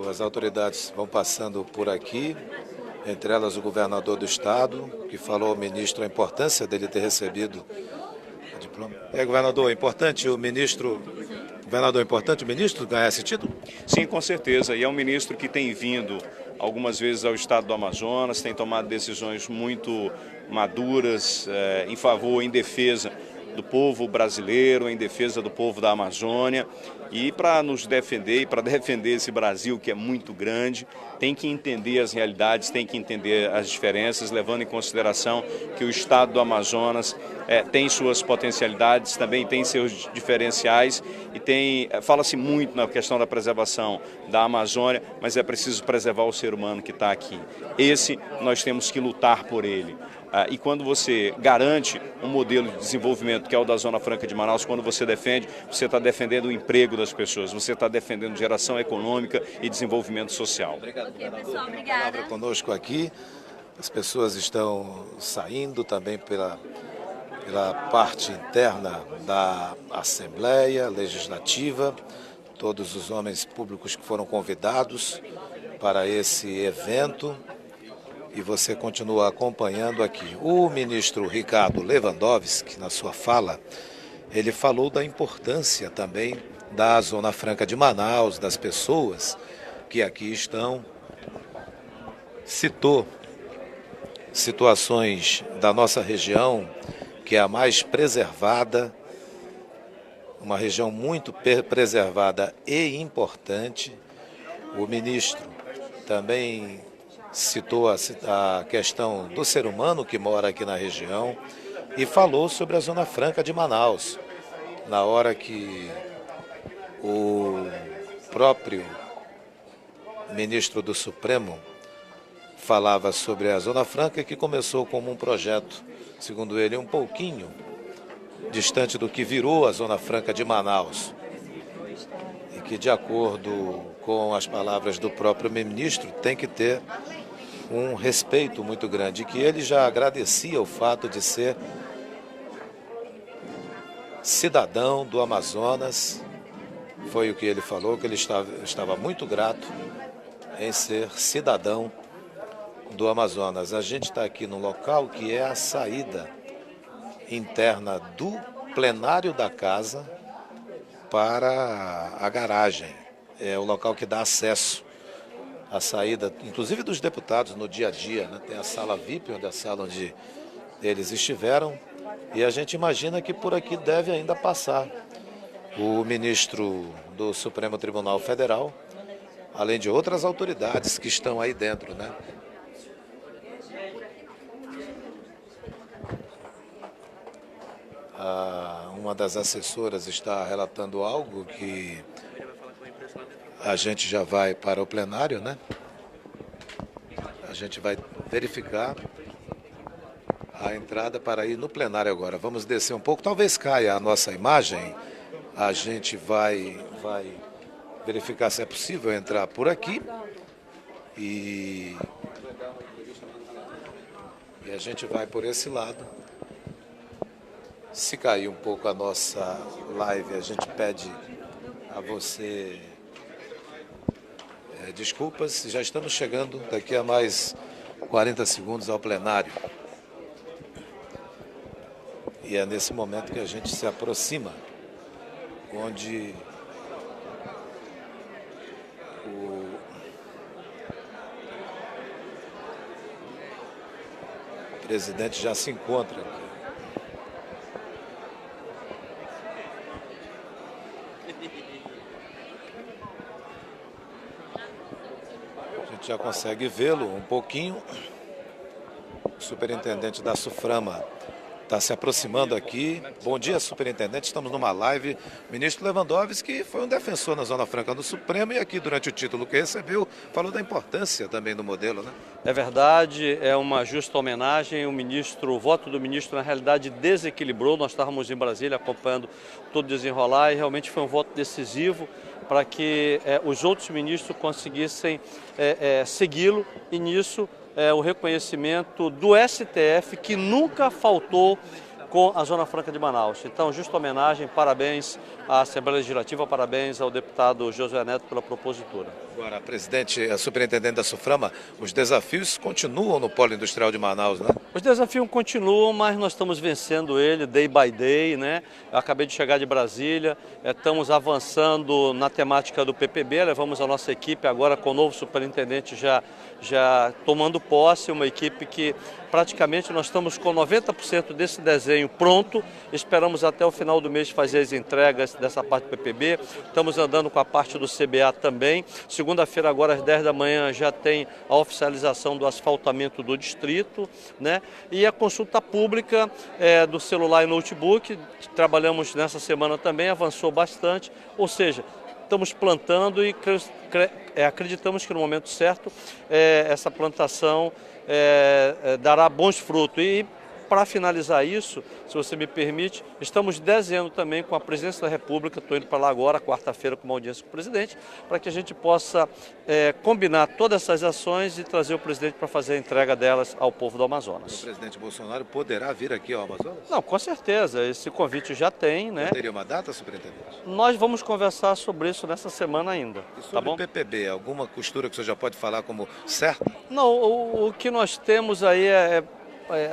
as autoridades vão passando por aqui, entre elas o governador do estado, que falou ao ministro a importância dele ter recebido o diploma. Governador, é importante o ministro ganhar esse título? Sim, com certeza. E é um ministro que tem vindo algumas vezes ao estado do Amazonas, tem tomado decisões muito maduras em favor, em defesa do povo brasileiro, em defesa do povo da Amazônia. E para nos defender e para defender esse Brasil que é muito grande, tem que entender as realidades, tem que entender as diferenças, levando em consideração que o estado do Amazonas tem suas potencialidades, também tem seus diferenciais e fala-se muito na questão da preservação da Amazônia, mas é preciso preservar o ser humano que está aqui. Esse nós temos que lutar por ele. E quando você garante um modelo de desenvolvimento que é o da Zona Franca de Manaus, quando você defende, você está defendendo o emprego das pessoas, você está defendendo geração econômica e desenvolvimento social. Obrigado, governador. Pessoal, obrigada. Palavra conosco aqui. As pessoas estão saindo também pela parte interna da Assembleia Legislativa, todos os homens públicos que foram convidados para esse evento. E você continua acompanhando aqui. O ministro Ricardo Lewandowski, na sua fala, ele falou da importância também da Zona Franca de Manaus, das pessoas que aqui estão. Citou situações da nossa região, que é a mais preservada, uma região muito preservada e importante. O ministro também citou a questão do ser humano que mora aqui na região e falou sobre a Zona Franca de Manaus, na hora que o próprio ministro do Supremo falava sobre a Zona Franca, que começou como um projeto, segundo ele, um pouquinho distante do que virou a Zona Franca de Manaus, e que, de acordo com as palavras do próprio ministro, tem que ter um respeito muito grande, que ele já agradecia o fato de ser cidadão do Amazonas. Foi o que ele falou, que ele estava muito grato em ser cidadão do Amazonas. A gente está aqui no local que é a saída interna do plenário da casa para a garagem. É o local que dá acesso à saída, inclusive dos deputados no dia a dia, né? Tem a sala VIP, onde é a sala onde eles estiveram, e a gente imagina que por aqui deve ainda passar o ministro do Supremo Tribunal Federal, além de outras autoridades que estão aí dentro, né? Uma das assessoras está relatando algo que a gente já vai para o plenário, né? A gente vai verificar a entrada para ir no plenário agora. Vamos descer um pouco, talvez caia a nossa imagem. A gente vai verificar se é possível entrar por aqui. E a gente vai por esse lado. Se cair um pouco a nossa live, a gente pede a você desculpas. Já estamos chegando daqui a mais 40 segundos ao plenário. E é nesse momento que a gente se aproxima, onde o presidente já se encontra aqui. A gente já consegue vê-lo um pouquinho. O superintendente da SUFRAMA está se aproximando aqui. Bom dia, superintendente. Estamos numa live. Ministro Lewandowski, que foi um defensor na Zona Franca do Supremo e aqui durante o título que recebeu, falou da importância também do modelo, né? É verdade, é uma justa homenagem. O voto do ministro, na realidade, desequilibrou. Nós estávamos em Brasília acompanhando todo desenrolar e realmente foi um voto decisivo para que os outros ministros conseguissem segui-lo, e nisso o reconhecimento do STF, que nunca faltou com a Zona Franca de Manaus. Então, justa homenagem, parabéns à Assembleia Legislativa, parabéns ao deputado Josué Neto pela propositura. Agora, presidente, a superintendente da SUFRAMA, os desafios continuam no Polo Industrial de Manaus, né? Os desafios continuam, mas nós estamos vencendo ele day by day, né? Eu acabei de chegar de Brasília, estamos avançando na temática do PPB, levamos a nossa equipe agora com o novo superintendente já tomando posse, uma equipe que praticamente nós estamos com 90% desse desenho pronto, esperamos até o final do mês fazer as entregas dessa parte do PPB, estamos andando com a parte do CBA também, segunda-feira agora às 10 da manhã já tem a oficialização do asfaltamento do distrito, né? E a consulta pública do celular e notebook, trabalhamos nessa semana também, avançou bastante, ou seja, estamos plantando e acreditamos que no momento certo essa plantação dará bons frutos. E para finalizar isso, se você me permite, estamos desenhando também com a Presidência da República, estou indo para lá agora, quarta-feira, com uma audiência com o presidente, para que a gente possa combinar todas essas ações e trazer o presidente para fazer a entrega delas ao povo do Amazonas. O presidente Bolsonaro poderá vir aqui ao Amazonas? Não, com certeza, esse convite já tem, né? Teria uma data, superintendente? Nós vamos conversar sobre isso nessa semana ainda, E sobre tá bom? o PPB, alguma costura que o senhor já pode falar como certa? Não, o que nós temos aí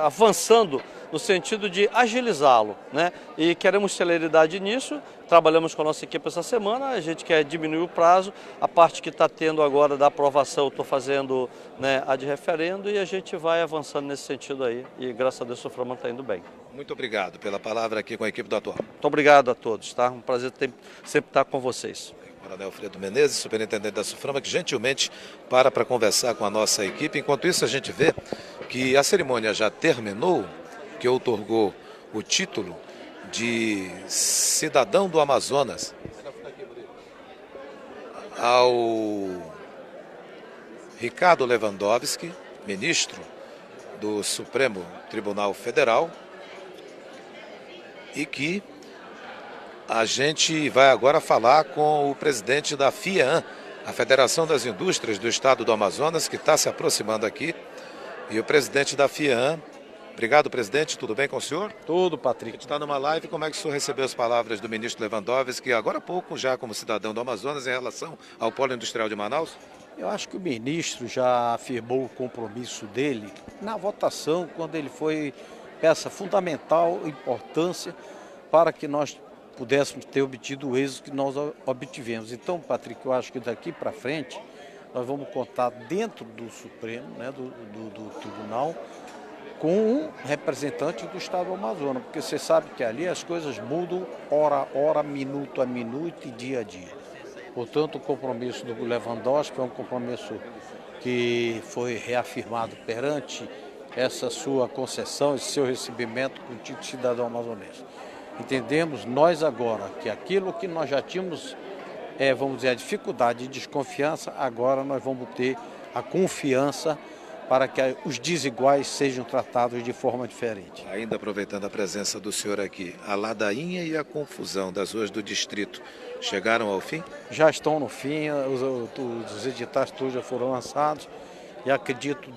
avançando no sentido de agilizá-lo, né? E queremos celeridade nisso, trabalhamos com a nossa equipe essa semana, a gente quer diminuir o prazo, a parte que está tendo agora da aprovação eu estou fazendo, né, a de referendo e a gente vai avançando nesse sentido aí e graças a Deus o SUFRAMA está indo bem. Muito obrigado pela palavra aqui com a equipe do Atual. Muito obrigado a todos, tá? Um prazer sempre estar com vocês. Coronel Alfredo Menezes, superintendente da SUFRAMA, que gentilmente para conversar com a nossa equipe. Enquanto isso, a gente vê que a cerimônia já terminou, que outorgou o título de cidadão do Amazonas ao Ricardo Lewandowski, ministro do Supremo Tribunal Federal, e que a gente vai agora falar com o presidente da FIAN, a Federação das Indústrias do Estado do Amazonas, que está se aproximando aqui. E o presidente da FIAN. Obrigado, presidente. Tudo bem com o senhor? Tudo, A Patrick. gente está numa live. Como é que o senhor recebeu as palavras do ministro Lewandowski, agora há pouco, já como cidadão do Amazonas, em relação ao Polo Industrial de Manaus? Eu acho que o ministro já afirmou o compromisso dele na votação, quando ele foi peça fundamental, importância para que nós pudéssemos ter obtido o êxito que nós obtivemos. Então, Patrick, eu acho que daqui para frente nós vamos contar dentro do Supremo, né, do Tribunal, com um representante do Estado do Amazonas, porque você sabe que ali as coisas mudam hora a hora, minuto a minuto e dia a dia. Portanto, o compromisso do Lewandowski é um compromisso que foi reafirmado perante essa sua concessão, esse seu recebimento com o título de cidadão amazonense. Entendemos nós agora que aquilo que nós já tínhamos, vamos dizer, a dificuldade e desconfiança, agora nós vamos ter a confiança para que os desiguais sejam tratados de forma diferente. Ainda aproveitando a presença do senhor aqui, a ladainha e a confusão das ruas do distrito chegaram ao fim? Já estão no fim, os editais todos já foram lançados e acredito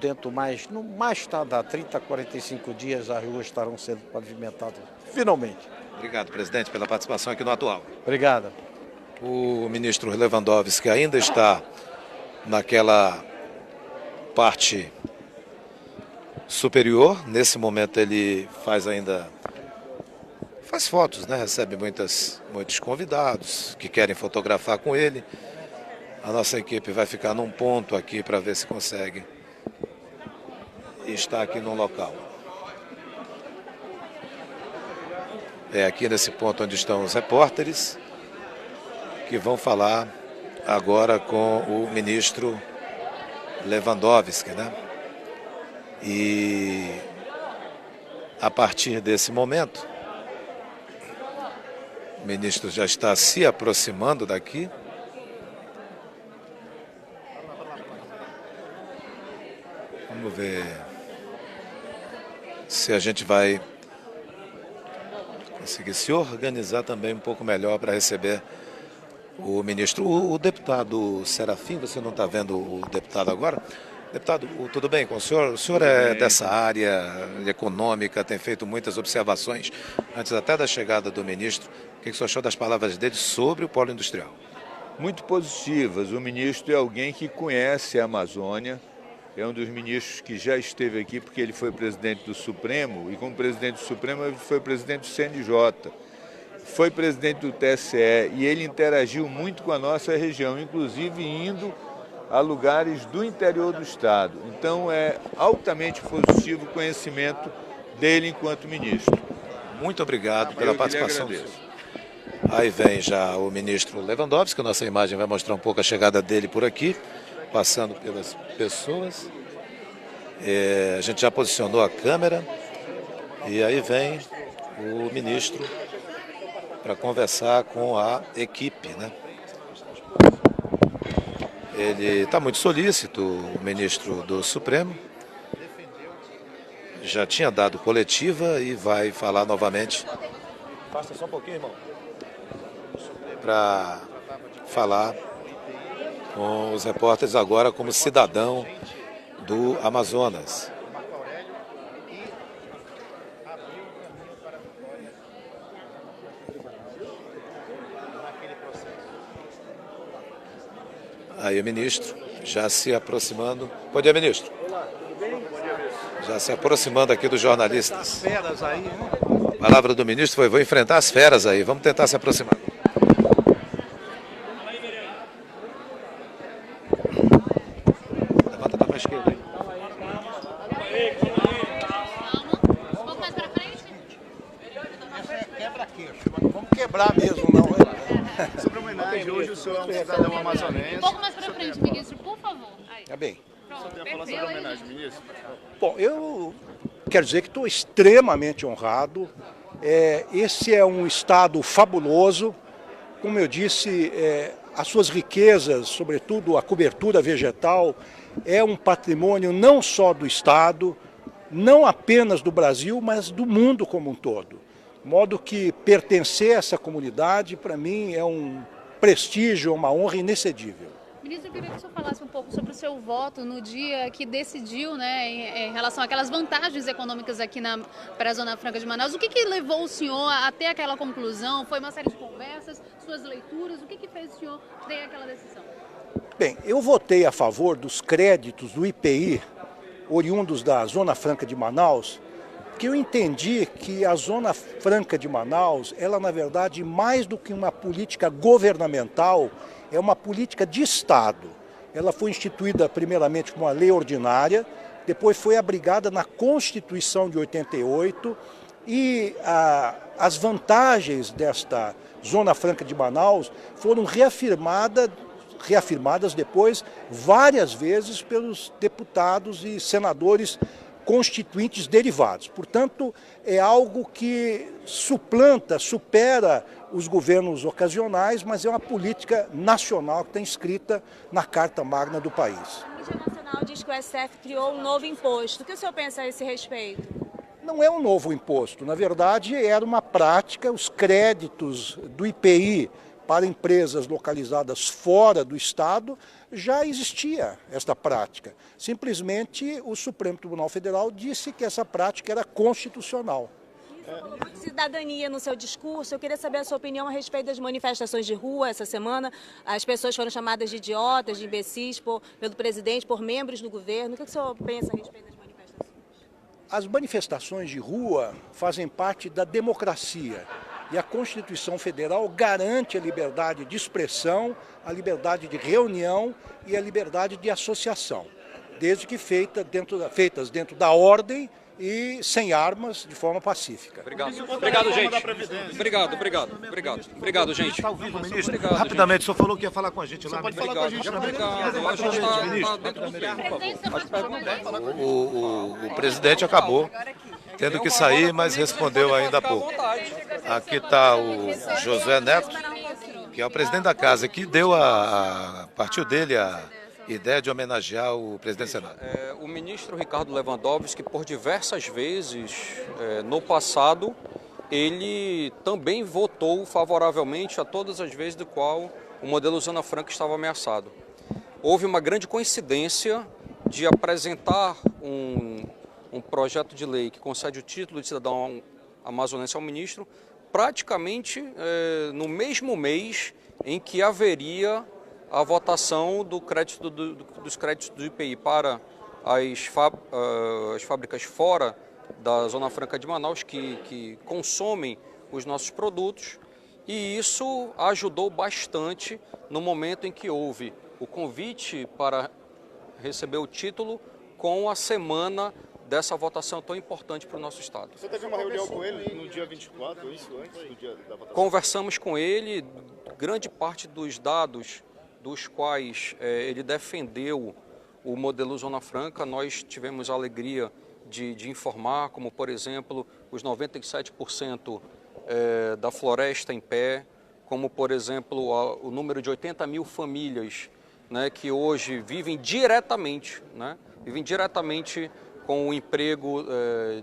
no mais tardar 30 a 45 dias as ruas estarão sendo pavimentadas finalmente. Obrigado, presidente, pela participação aqui no Atual. Obrigado. O ministro Lewandowski ainda está naquela parte superior. Nesse momento ele faz fotos, né? Recebe muitos convidados que querem fotografar com ele. A nossa equipe vai ficar num ponto aqui para ver se consegue estar aqui no local. É aqui nesse ponto onde estão os repórteres que vão falar agora com o ministro Lewandowski, né? E a partir desse momento, o ministro já está se aproximando daqui. Vamos ver se a gente vai conseguir se organizar também um pouco melhor para receber o ministro. O deputado Serafim, você não está vendo o deputado agora? Deputado, tudo bem com o senhor? O senhor é dessa área econômica, tem feito muitas observações, antes até da chegada do ministro. O que o senhor achou das palavras dele sobre o polo industrial? muito positivas. O ministro é alguém que conhece a Amazônia, é um dos ministros que já esteve aqui porque ele foi presidente do Supremo, e como presidente do Supremo ele foi presidente do CNJ, foi presidente do TSE, e ele interagiu muito com a nossa região, inclusive indo a lugares do interior do estado. Então é altamente positivo o conhecimento dele enquanto ministro. Muito obrigado pela participação. Aí vem já o ministro Lewandowski, a nossa imagem vai mostrar um pouco a chegada dele por aqui, passando pelas pessoas. A gente já posicionou a câmera e aí vem o ministro para conversar com a equipe, né? Ele está muito solícito, o ministro do Supremo. Já tinha dado coletiva e vai falar novamente. Basta só um pouquinho, irmão. Para falar com os repórteres agora como cidadão do Amazonas. Aí o ministro já se aproximando. Bom dia, ministro. Olá, tudo bem? Já se aproximando aqui dos jornalistas. Feras aí, né? A palavra do ministro foi: vou enfrentar as feras aí. Vamos tentar se aproximar. Levanta para a esquerda aí. Um pouco mais pra frente. Quebra-queixo, mas não vamos quebrar mesmo, não. Sobre a homenagem, hoje o senhor é um cidadão amazonense. Um pouco mais pra frente, ministro, por favor. Aí. Tá bem. Pronto, Falar sobre a homenagem, ministro. Bom, eu quero dizer que estou extremamente honrado. Esse é um estado fabuloso. Como eu disse, as suas riquezas, sobretudo a cobertura vegetal, é um patrimônio não só do estado, não apenas do Brasil, mas do mundo como um todo. De modo que pertencer a essa comunidade, para mim, é um prestígio, uma honra inexcedível. Ministro, eu queria que o senhor falasse um pouco sobre o seu voto no dia que decidiu, né, em relação àquelas vantagens econômicas aqui para a Zona Franca de Manaus. O que levou o senhor a ter aquela conclusão? Foi uma série de conversas, suas leituras? O que fez o senhor ter aquela decisão? Bem, eu votei a favor dos créditos do IPI, oriundos da Zona Franca de Manaus, porque eu entendi que a Zona Franca de Manaus, ela na verdade, mais do que uma política governamental, é uma política de Estado. Ela foi instituída primeiramente como uma lei ordinária, depois foi abrigada na Constituição de 88 e as vantagens desta Zona Franca de Manaus foram reafirmadas depois várias vezes pelos deputados e senadores constituintes derivados. Portanto, é algo que supera os governos ocasionais, mas é uma política nacional que está inscrita na Carta Magna do país. A mídia nacional diz que o STF criou um novo imposto. O que o senhor pensa a esse respeito? Não é um novo imposto. Na verdade, era uma prática, os créditos do IPI para empresas localizadas fora do Estado, já existia esta prática. Simplesmente o Supremo Tribunal Federal disse que essa prática era constitucional. Falou de cidadania no seu discurso. Eu queria saber a sua opinião a respeito das manifestações de rua essa semana. As pessoas foram chamadas de idiotas, de imbecis pelo presidente, por membros do governo. O que o senhor pensa a respeito das manifestações? As manifestações de rua fazem parte da democracia. E a Constituição Federal garante a liberdade de expressão, a liberdade de reunião e a liberdade de associação, desde que feitas dentro da ordem e sem armas, de forma pacífica. Obrigado, gente. Obrigado, gente. Está ao vivo, ministro. Rapidamente, o senhor falou que ia falar com a gente lá. Pode falar com a gente também. O presidente acabou tendo que sair, mas respondeu ainda há pouco. Aqui está o Josué Neto, que é o presidente da casa, que deu partiu dele a ideia de homenagear o presidente do Senado. O ministro Ricardo Lewandowski, por diversas vezes no passado, ele também votou favoravelmente a todas as vezes do qual o modelo Zona Franca estava ameaçado. Houve uma grande coincidência de apresentar um projeto de lei que concede o título de cidadão amazonense ao ministro praticamente no mesmo mês em que haveria a votação dos créditos do IPI para as fábricas fora da Zona Franca de Manaus que consomem os nossos produtos, e isso ajudou bastante no momento em que houve o convite para receber o título com a semana dessa votação tão importante para o nosso estado. Você teve uma reunião com ele no dia 24, isso antes do dia da votação? Conversamos com ele, grande parte dos dados dos quais ele defendeu o modelo Zona Franca, nós tivemos a alegria de informar, como por exemplo os 97% da floresta em pé, como por exemplo o número de 80 mil famílias, né, que hoje vivem diretamente com o emprego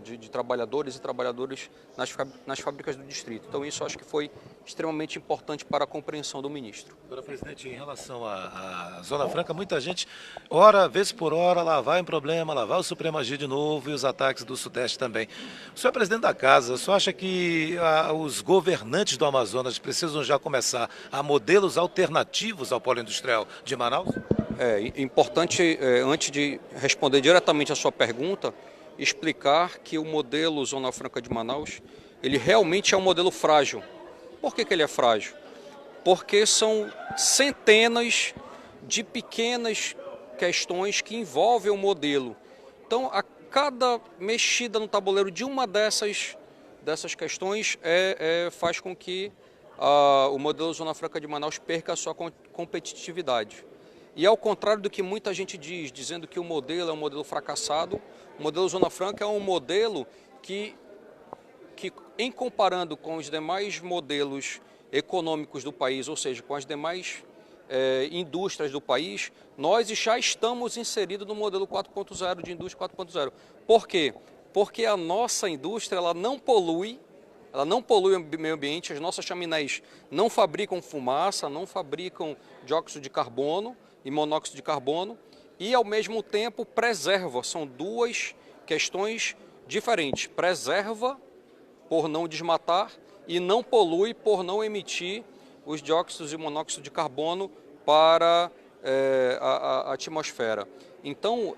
de trabalhadores e trabalhadoras nas fábricas do distrito. Então isso acho que foi extremamente importante para a compreensão do ministro. Agora, presidente, em relação à Zona Franca, muita gente, ora, vez por hora, lá vai um problema, lá vai o Supremo agir de novo e os ataques do Sudeste também. O senhor é presidente da casa, o senhor acha que os governantes do Amazonas precisam já começar a modelos alternativos ao polo industrial de Manaus? É importante, antes de responder diretamente a sua pergunta, explicar que o modelo Zona Franca de Manaus, ele realmente é um modelo frágil. Por que ele é frágil? Porque são centenas de pequenas questões que envolvem o modelo. Então, a cada mexida no tabuleiro de uma dessas questões faz com que o modelo Zona Franca de Manaus perca a sua competitividade. E ao contrário do que muita gente diz, dizendo que o modelo é um modelo fracassado, o modelo Zona Franca é um modelo que em comparando com os demais modelos econômicos do país, ou seja, com as demais indústrias do país, nós já estamos inseridos no modelo 4.0 de indústria 4.0. Por quê? Porque a nossa indústria ela não polui o meio ambiente, as nossas chaminés não fabricam fumaça, não fabricam dióxido de carbono e monóxido de carbono, e ao mesmo tempo preserva. São duas questões diferentes. Preserva por não desmatar e não polui por não emitir os dióxidos e monóxido de carbono para a atmosfera. Então,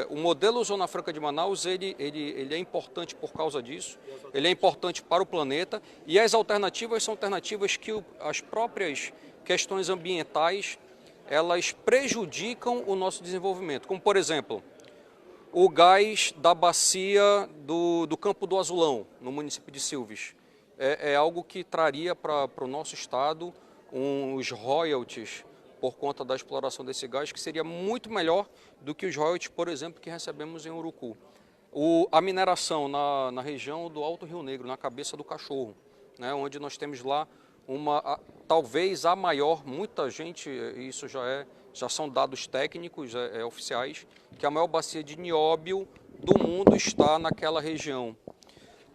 o modelo Zona Franca de Manaus ele é importante por causa disso, ele é importante para o planeta, e as alternativas são alternativas que as próprias questões ambientais elas prejudicam o nosso desenvolvimento, como por exemplo, o gás da bacia do Campo do Azulão, no município de Silves. É algo que traria para o nosso estado uns royalties por conta da exploração desse gás, que seria muito melhor do que os royalties, por exemplo, que recebemos em Urucu. A mineração na região do Alto Rio Negro, na Cabeça do Cachorro, né, onde nós temos lá talvez a maior, muita gente, isso já são dados técnicos, oficiais, que a maior bacia de nióbio do mundo está naquela região.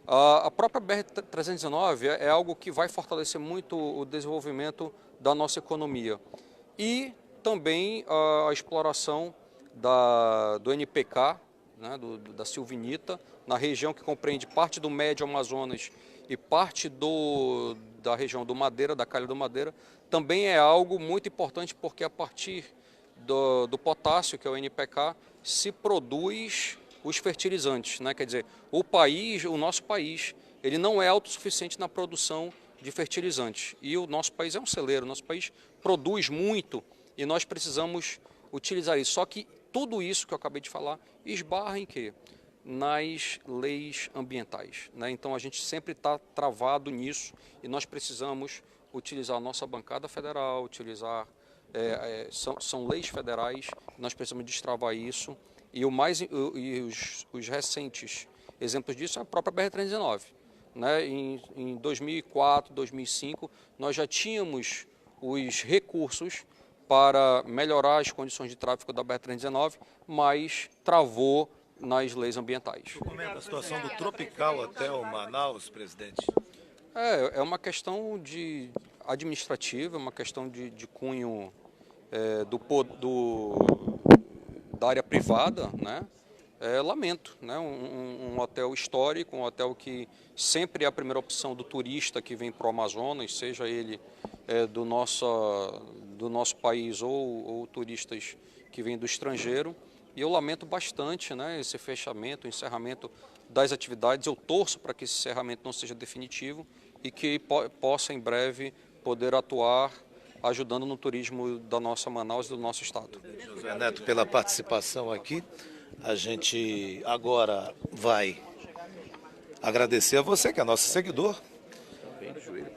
A própria BR-319 é algo que vai fortalecer muito o desenvolvimento da nossa economia. E também a exploração do NPK, né, da silvinita, na região que compreende parte do Médio Amazonas e parte da região do Madeira, da Calha do Madeira, também é algo muito importante, porque a partir do potássio, que é o NPK, se produz os fertilizantes, né? Quer dizer, o nosso país, ele não é autossuficiente na produção de fertilizantes. E o nosso país é um celeiro, o nosso país produz muito e nós precisamos utilizar isso. Só que tudo isso que eu acabei de falar esbarra em quê? Nas leis ambientais, né? Então a gente sempre está travado nisso e nós precisamos utilizar a nossa bancada federal, são leis federais, nós precisamos destravar isso. E os recentes exemplos disso é a própria BR-319. Né? Em 2004, 2005, nós já tínhamos os recursos para melhorar as condições de tráfego da BR-319, mas travou nas leis ambientais. Como é a situação do Tropical até o Manaus, presidente? É uma questão administrativa, uma questão de cunho da área privada, né? Lamento, né? Um hotel histórico, um hotel que sempre é a primeira opção do turista que vem para o Amazonas, seja ele do nosso país ou turistas que vêm do estrangeiro. E eu lamento bastante, né, esse fechamento, o encerramento das atividades. Eu torço para que esse encerramento não seja definitivo e que possa em breve poder atuar ajudando no turismo da nossa Manaus e do nosso estado. José Neto, pela participação aqui. A gente agora vai agradecer a você, que é nosso seguidor,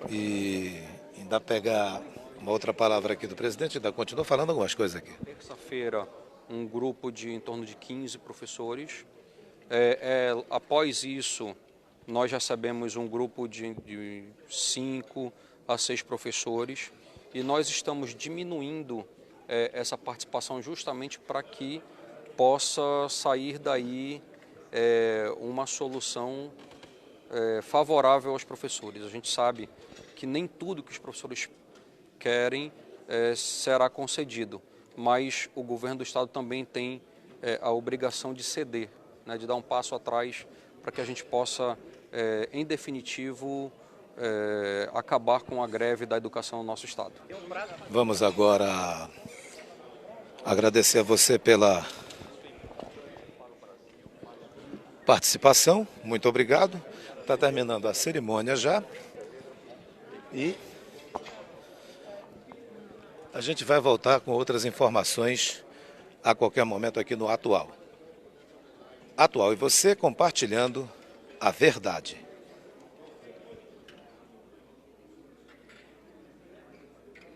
e ainda pegar uma outra palavra aqui do presidente, ainda continua falando algumas coisas aqui. Terça-feira, um grupo de em torno de 15 professores. Após isso, nós recebemos um grupo de 5 a 6 professores e nós estamos diminuindo essa participação justamente para que possa sair daí uma solução favorável aos professores. A gente sabe que nem tudo que os professores querem será concedido, mas o governo do estado também tem a obrigação de ceder, né, de dar um passo atrás para que a gente possa, em definitivo, acabar com a greve da educação no nosso estado. Vamos agora agradecer a você pela participação, muito obrigado. Está terminando a cerimônia já e a gente vai voltar com outras informações a qualquer momento aqui no Atual. Atual e você compartilhando a verdade.